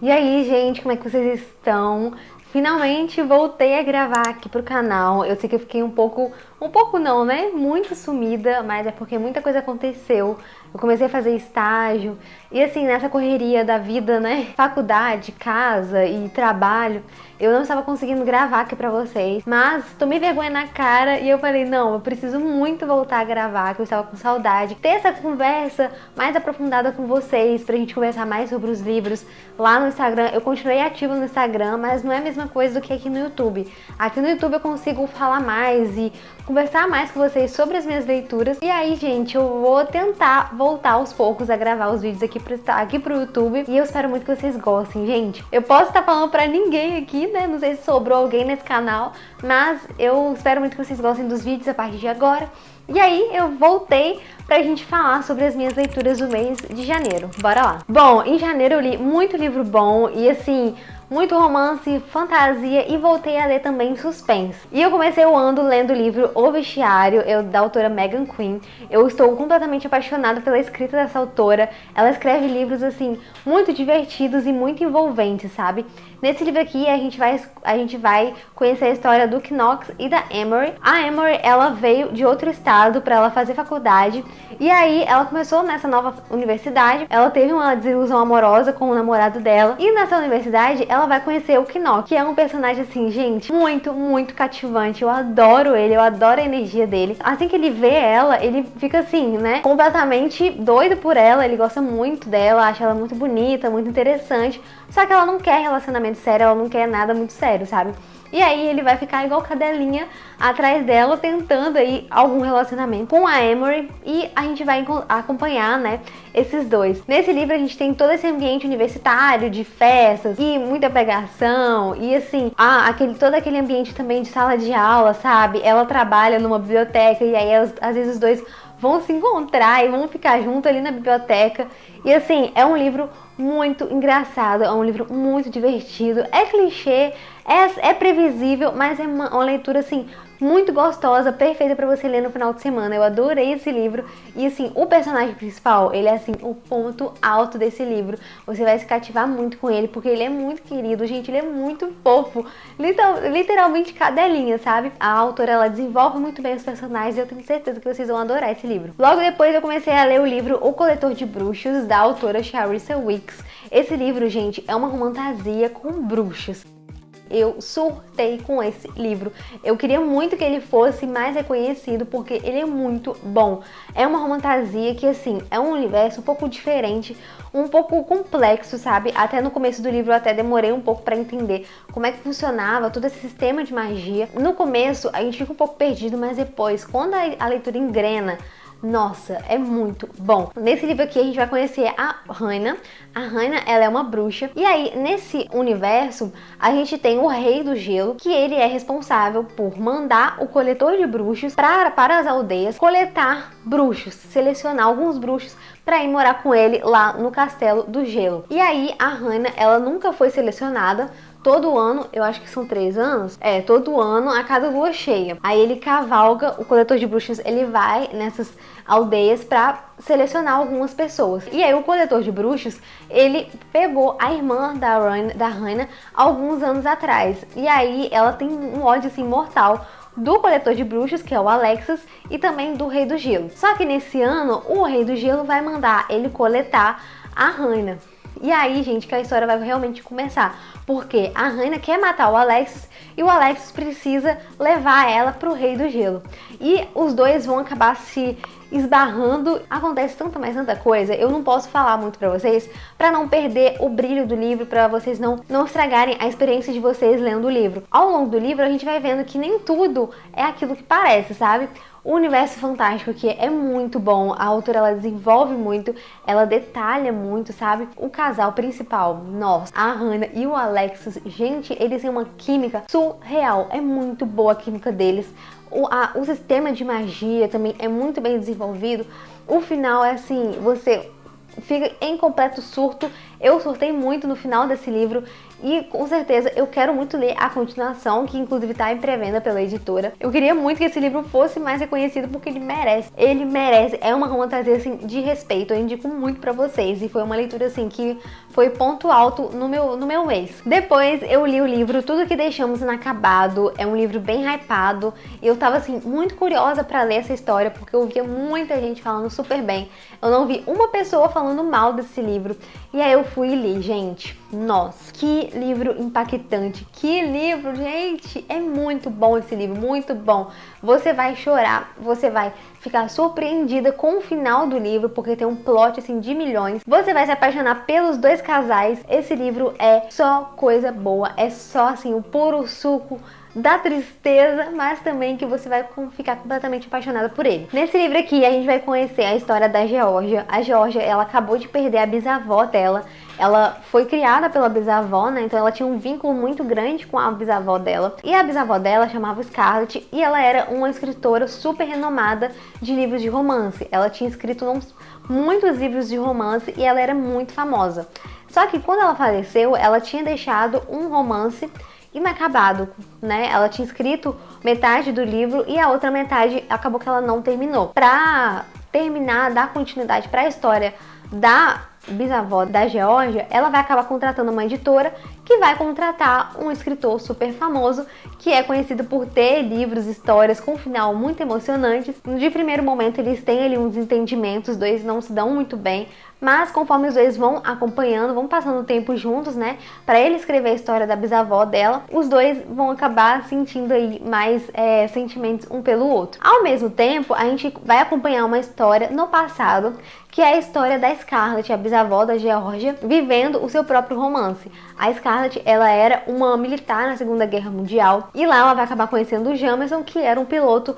E aí, gente, como é que vocês estão? Finalmente voltei a gravar aqui pro canal. Eu sei que eu fiquei um pouco não, né? Muito sumida, mas é porque muita coisa aconteceu. Eu comecei a fazer estágio e assim, nessa correria da vida, né? Faculdade, casa e trabalho, eu não estava conseguindo gravar aqui pra vocês. Mas tomei vergonha na cara e eu falei, não, eu preciso muito voltar a gravar, que eu estava com saudade. Ter essa conversa mais aprofundada com vocês, pra gente conversar mais sobre os livros lá no Instagram. Eu continuei ativa no Instagram, mas não é a mesma coisa do que aqui no YouTube. Aqui no YouTube eu consigo falar mais e conversar mais com vocês sobre as minhas leituras. E aí, gente, eu vou tentar voltar aos poucos a gravar os vídeos aqui pro YouTube. E eu espero muito que vocês gostem, gente. Eu posso estar falando pra ninguém aqui, né? Não sei se sobrou alguém nesse canal, mas eu espero muito que vocês gostem dos vídeos a partir de agora. E aí eu voltei pra gente falar sobre as minhas leituras do mês de janeiro. Bora lá! Bom, em janeiro eu li muito livro bom e assim, muito romance, fantasia e voltei a ler também suspense. E eu comecei o ano lendo o livro O Bestiário, da autora Megan Quinn. Eu estou completamente apaixonada pela escrita dessa autora. Ela escreve livros assim, muito divertidos e muito envolventes, sabe? Nesse livro aqui a gente vai conhecer a história do Knox e da Emery. A Emery, ela veio de outro estado para ela fazer faculdade e aí ela começou nessa nova universidade. Ela teve uma desilusão amorosa com o namorado dela e nessa universidade ela vai conhecer o Knox, que é um personagem assim, gente, muito cativante. Eu adoro ele, eu adoro a energia dele. Assim que ele vê ela, ele fica assim, né, completamente doido por ela. Ele gosta muito dela, acha ela muito bonita, muito interessante. Só que ela não quer relacionamento sério, ela não quer nada muito sério, sabe? E aí ele vai ficar igual cadelinha atrás dela, tentando aí algum relacionamento com a Emery. E a gente vai acompanhar, né, esses dois. Nesse livro a gente tem todo esse ambiente universitário, de festas e muita pegação. E assim, todo aquele ambiente também de sala de aula, sabe? Ela trabalha numa biblioteca e aí às vezes os dois vão se encontrar e vão ficar juntos ali na biblioteca. E assim, é um livro muito engraçado, é um livro muito divertido, é clichê, é previsível, mas é uma leitura assim muito gostosa, perfeita para você ler no final de semana. Eu adorei esse livro e assim, o personagem principal, ele é assim o ponto alto desse livro. Você vai se cativar muito com ele, porque ele é muito querido, gente, ele é muito fofo, literalmente cadelinha, sabe? A autora, ela desenvolve muito bem os personagens e eu tenho certeza que vocês vão adorar esse livro. Logo depois eu comecei a ler o livro O Coletor de Bruxos, da autora Charissa Weeks. Esse livro, gente, é uma fantasia com bruxos. Eu surtei com esse livro. Eu queria muito que ele fosse mais reconhecido porque ele é muito bom. É uma fantasia que, assim, é um universo um pouco diferente, um pouco complexo, sabe? Até no começo do livro eu até demorei um pouco pra entender como é que funcionava todo esse sistema de magia. No começo a gente fica um pouco perdido, mas depois, quando a leitura engrena, nossa, é muito bom. Nesse livro aqui a gente vai conhecer a Raina. A Raina, ela é uma bruxa. E aí, nesse universo, a gente tem o Rei do Gelo, que ele é responsável por mandar o coletor de bruxos para as aldeias coletar bruxos, selecionar alguns bruxos para ir morar com ele lá no Castelo do Gelo. E aí, a Raina, ela nunca foi selecionada. Todo ano, eu acho que são 3 anos, todo ano, a cada lua cheia. Aí ele cavalga, o coletor de bruxos, ele vai nessas aldeias pra selecionar algumas pessoas. E aí o coletor de bruxos, ele pegou a irmã da Raina alguns anos atrás. E aí ela tem um ódio assim mortal do coletor de bruxos, que é o Alexis, e também do Rei do Gelo. Só que nesse ano, o Rei do Gelo vai mandar ele coletar a Raina. E aí, gente, que a história vai realmente começar. Porque a Raina quer matar o Alexis e o Alexis precisa levar ela pro Rei do Gelo. E os dois vão acabar se esbarrando. Acontece tanta coisa, eu não posso falar muito pra vocês, pra não perder o brilho do livro, pra vocês não estragarem a experiência de vocês lendo o livro. Ao longo do livro, a gente vai vendo que nem tudo é aquilo que parece, sabe? O universo fantástico aqui é muito bom, a autora, ela desenvolve muito, ela detalha muito, sabe? O casal principal, nossa, a Hannah e o Alexis, gente, eles têm uma química surreal, é muito boa a química deles. O sistema de magia também é muito bem desenvolvido. O final é assim, você fica em completo surto Eu surtei muito no final desse livro e com certeza eu quero muito ler a continuação, que inclusive tá em pré-venda pela editora. Eu queria muito que esse livro fosse mais reconhecido porque ele merece. Ele merece. É uma fantasia assim de respeito. Eu indico muito pra vocês e foi uma leitura assim que foi ponto alto no meu mês. Depois eu li o livro Tudo que Deixamos Inacabado. É um livro bem hypado e eu tava assim muito curiosa pra ler essa história porque eu via muita gente falando super bem. Eu não vi uma pessoa falando mal desse livro. E aí eu fui e li, gente. Nossa, que livro impactante, que livro, gente, é muito bom esse livro, muito bom. Você vai chorar, você vai ficar surpreendida com o final do livro, porque tem um plot assim de milhões. Você vai se apaixonar pelos dois casais. Esse livro é só coisa boa, é só assim o puro suco da tristeza, mas também que você vai ficar completamente apaixonada por ele. Nesse livro aqui a gente vai conhecer a história da Geórgia. A Geórgia, ela acabou de perder a bisavó dela. Ela foi criada pela bisavó, né? Então ela tinha um vínculo muito grande com a bisavó dela. E a bisavó dela chamava Scarlett e ela era uma escritora super renomada de livros de romance. Ela tinha escrito muitos livros de romance e ela era muito famosa. Só que quando ela faleceu, ela tinha deixado um romance inacabado, né? Ela tinha escrito metade do livro e a outra metade acabou que ela não terminou. Pra terminar, dar continuidade para a história da bisavó da Geórgia, ela vai acabar contratando uma editora que vai contratar um escritor super famoso que é conhecido por ter livros, histórias com um final muito emocionantes. De primeiro momento eles têm ali uns entendimentos, os dois não se dão muito bem, mas conforme os dois vão acompanhando, vão passando o tempo juntos, né, para ele escrever a história da bisavó dela, os dois vão acabar sentindo aí mais sentimentos um pelo outro. Ao mesmo tempo, a gente vai acompanhar uma história no passado, que é a história da Scarlett, a bisavó da Geórgia, vivendo o seu próprio romance. A Scarlett, ela era uma militar na Segunda Guerra Mundial e lá ela vai acabar conhecendo o Jameson, que era um piloto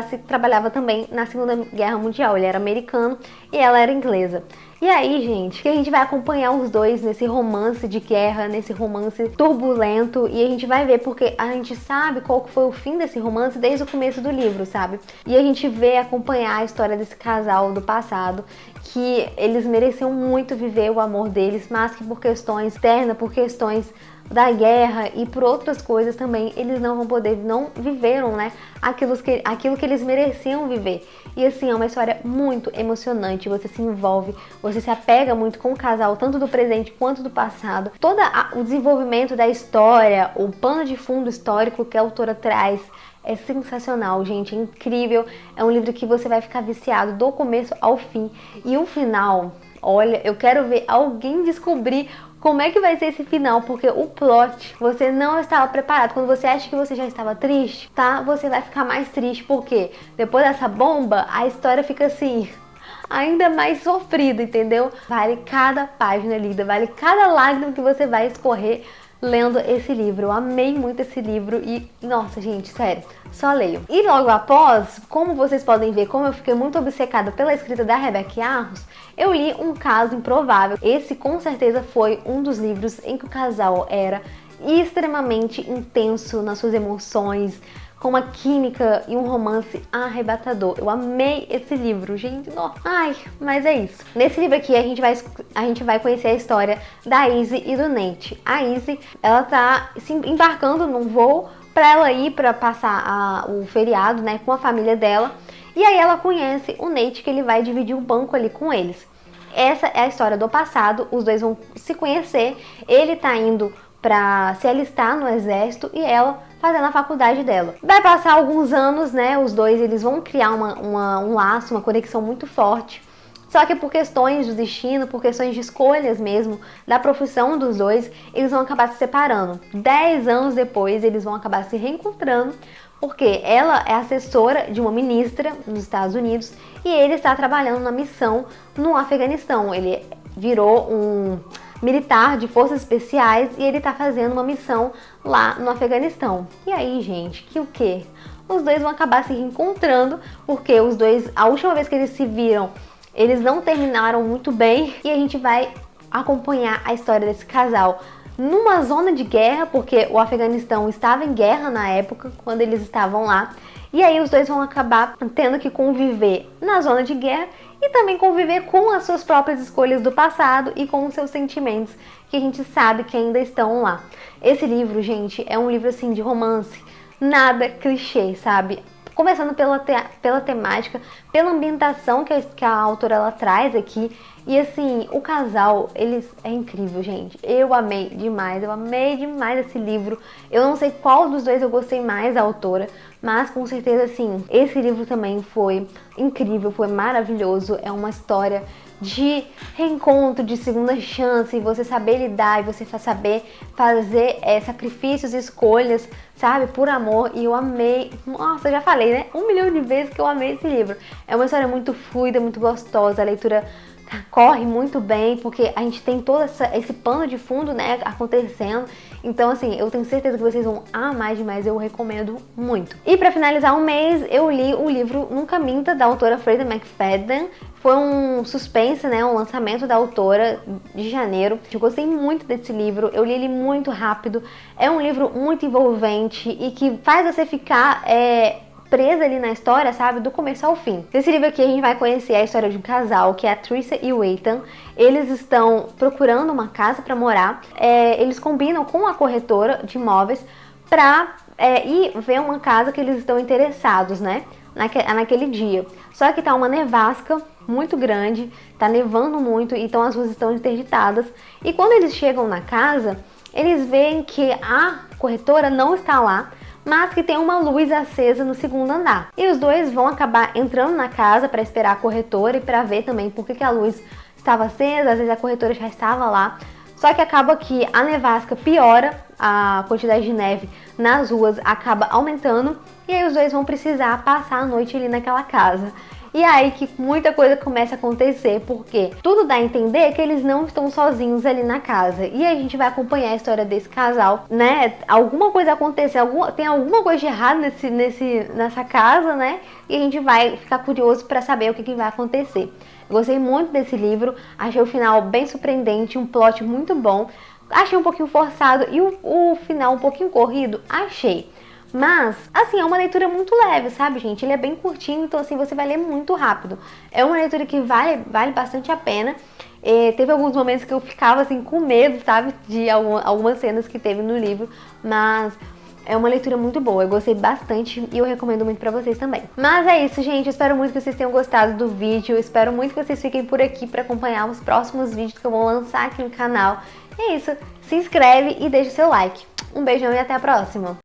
que trabalhava também na Segunda Guerra Mundial. Ele era americano e ela era inglesa. E aí, gente, que a gente vai acompanhar os dois nesse romance de guerra, nesse romance turbulento, e a gente vai ver porque a gente sabe qual que foi o fim desse romance desde o começo do livro, sabe? E a gente vê acompanhar a história desse casal do passado, que eles mereciam muito viver o amor deles, mas que por questões externas, por questões da guerra e por outras coisas também, eles não vão poder, não viveram, né, aquilo que eles mereciam viver. E assim, é uma história muito emocionante, você se envolve, você se apega muito com o casal, tanto do presente quanto do passado. Todo o desenvolvimento da história, o pano de fundo histórico que a autora traz, é sensacional, gente, é incrível. É um livro que você vai ficar viciado do começo ao fim. E o final, olha, eu quero ver alguém descobrir como é que vai ser esse final, porque o plot, você não estava preparado. Quando você acha que você já estava triste, tá? Você vai ficar mais triste, porque depois dessa bomba, a história fica assim, ainda mais sofrida, entendeu? Vale cada página lida, vale cada lágrima que você vai escorrer lendo esse livro. Eu amei muito esse livro e, nossa, gente, sério, só leio. E logo após, como vocês podem ver, como eu fiquei muito obcecada pela escrita da Rebecca Yarros, eu li Um Caso Improvável. Esse, com certeza, foi um dos livros em que o casal era extremamente intenso nas suas emoções, com uma química e um romance arrebatador. Eu amei esse livro, gente. Nossa. Ai, mas é isso. Nesse livro aqui a gente vai conhecer a história da Izzy e do Nate. A Izzy, ela tá se embarcando num voo para ela ir para passar o feriado, né, com a família dela. E aí ela conhece o Nate, que ele vai dividir o banco ali com eles. Essa é a história do passado. Os dois vão se conhecer. Ele tá indo para se alistar no exército e ela fazendo a faculdade dela. Vai passar alguns anos, né? Os dois eles vão criar um laço, uma conexão muito forte. Só que por questões do destino, por questões de escolhas mesmo, da profissão dos dois, eles vão acabar se separando. 10 anos depois, eles vão acabar se reencontrando, porque ela é assessora de uma ministra nos Estados Unidos e ele está trabalhando na missão no Afeganistão. Ele virou um militar de forças especiais e ele tá fazendo uma missão lá no Afeganistão. E aí, gente, que o quê? Os dois vão acabar se reencontrando, porque os dois, a última vez que eles se viram, eles não terminaram muito bem, e a gente vai acompanhar a história desse casal numa zona de guerra, porque o Afeganistão estava em guerra na época, quando eles estavam lá. E aí os dois vão acabar tendo que conviver na zona de guerra e também conviver com as suas próprias escolhas do passado e com os seus sentimentos que a gente sabe que ainda estão lá. Esse livro, gente, é um livro assim de romance, nada clichê, sabe? Começando pela temática, pela ambientação que a autora ela traz aqui. E assim, o casal, eles é incrível, gente. Eu amei demais esse livro. Eu não sei qual dos dois eu gostei mais da autora, mas com certeza, assim, esse livro também foi incrível, foi maravilhoso. É uma história de reencontro, de segunda chance, você saber lidar e você saber fazer sacrifícios e escolhas, sabe, por amor. E eu amei, nossa, eu já falei, né, 1 milhão de vezes que eu amei esse livro. É uma história muito fluida, muito gostosa, a leitura corre muito bem, porque a gente tem todo esse pano de fundo, né, acontecendo. Então, assim, eu tenho certeza que vocês vão amar demais, eu recomendo muito. E pra finalizar o mês, eu li o livro Nunca Minta, da autora Freida McFadden. Foi um suspense, né, um lançamento da autora de janeiro. Eu gostei muito desse livro, eu li ele muito rápido. É um livro muito envolvente e que faz você ficar presa ali na história, sabe, do começo ao fim. Nesse livro aqui a gente vai conhecer a história de um casal, que é a Theresa e o Ethan. Eles estão procurando uma casa para morar. Eles combinam com a corretora de imóveis para ir ver uma casa que eles estão interessados, né, naquele dia. Só que tá uma nevasca muito grande, tá nevando muito, então as ruas estão interditadas. E quando eles chegam na casa, eles veem que a corretora não está lá, mas que tem uma luz acesa no segundo andar. E os dois vão acabar entrando na casa para esperar a corretora e para ver também por que a luz estava acesa, às vezes a corretora já estava lá. Só que acaba que a nevasca piora, a quantidade de neve nas ruas acaba aumentando e aí os dois vão precisar passar a noite ali naquela casa. E é aí que muita coisa começa a acontecer, porque tudo dá a entender que eles não estão sozinhos ali na casa. E a gente vai acompanhar a história desse casal, né? Alguma coisa acontece, tem alguma coisa de errado nessa casa, né? E a gente vai ficar curioso para saber o que vai acontecer. Eu gostei muito desse livro, achei o final bem surpreendente, um plot muito bom. Achei um pouquinho forçado e o final um pouquinho corrido, achei. Mas, assim, é uma leitura muito leve, sabe, gente? Ele é bem curtinho, então, assim, você vai ler muito rápido. É uma leitura que vale bastante a pena. Teve alguns momentos que eu ficava, assim, com medo, sabe? De algumas cenas que teve no livro. Mas é uma leitura muito boa. Eu gostei bastante e eu recomendo muito pra vocês também. Mas é isso, gente. Eu espero muito que vocês tenham gostado do vídeo. Eu espero muito que vocês fiquem por aqui pra acompanhar os próximos vídeos que eu vou lançar aqui no canal. É isso. Se inscreve e deixa o seu like. Um beijão e até a próxima!